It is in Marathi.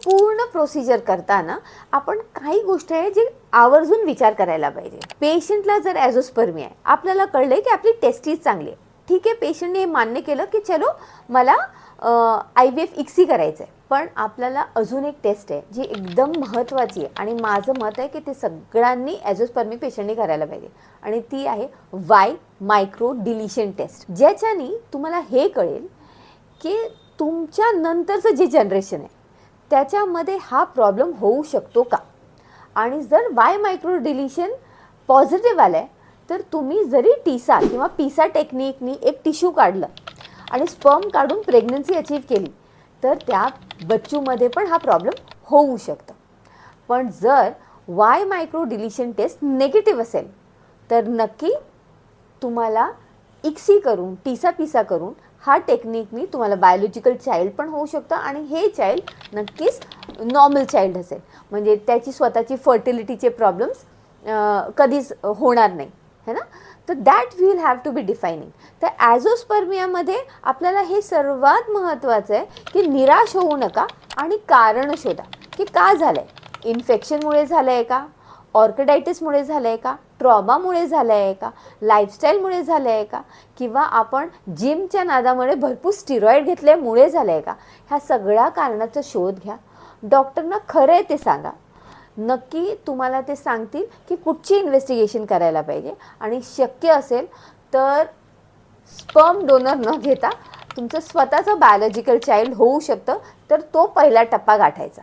पूर्ण प्रोसिजर करताना आपण काही गोष्टी आहे जे आवर्जून विचार करायला पाहिजे. पेशंटला जर ॲझोस्पर्मी आहे, आपल्याला कळलं की आपली टेस्टीज चांगली आहे, ठीक आहे, पेशंटने हे मान्य केलं की चलो मला IVF इक्सी करायचं आहे, पण आपल्याला अजून एक टेस्ट आहे जी एकदम महत्त्वाची आहे आणि माझं मत आहे की ते सगळ्यांनी ॲझोस्पर्मी पेशंटने करायला पाहिजे आणि ती आहे वाय मायक्रो डिलिशन टेस्ट. ज्याच्याने तुम्हाला हे कळेल की तुमच्या नंतरचं जे जनरेशन आहे त्याच्यामध्ये हा प्रॉब्लेम होऊ शकतो का. आणि जर वाय मायक्रो डिलिशन पॉझिटिव्ह आलं आहे तर तुम्ही जरी टीसा किंवा पिसा टेक्निकनी एक टिश्यू काढलं आणि स्पर्म काढून प्रेग्नन्सी अचीव केली तर त्या बच्चूमध्ये पण हा प्रॉब्लेम होऊ शकतो. पण जर Y micro deletion test negative असेल तर नक्की तुम्हाला इक्सी करून टीसा पिसा करून हा टेक्निकनी तुम्हाला बायोलॉजिकल चाइल्ड पण होऊ शकतं आणि हे चाइल्ड नक्कीच नॉर्मल चाइल्ड असेल, म्हणजे त्याची स्वतःची फर्टिलिटीचे प्रॉब्लेम्स कधीच होणार नाही, है ना. तर that will have to be defining. तर ॲझोस्पर्मियामध्ये आपल्याला हे सर्वात महत्त्वाचं आहे की निराश होऊ नका आणि कारण शोधा की का झालं आहे. इन्फेक्शनमुळे झालं आहे का, ऑर्किडायटिसमुळे झालं आहे का, ट्रॉमामुळे झालं आहे का, लाईफस्टाईलमुळे झालं आहे का, किंवा आपण जिमच्या नादामुळे भरपूर स्टिरॉइड घेतल्यामुळे झालं आहे का. ह्या सगळ्या कारणाचा शोध घ्या. डॉक्टरना खरं आहे ते सांगा. नक्की तुम्हाला ते सांगतील की कुठची इन्व्हेस्टिगेशन करायला पाहिजे आणि शक्य असेल तर स्पर्म डोनर न घेता तुमचं स्वतःचं बायोलॉजिकल चाइल्ड होऊ शकतं, तर तो पहिला टप्पा गाठायचा.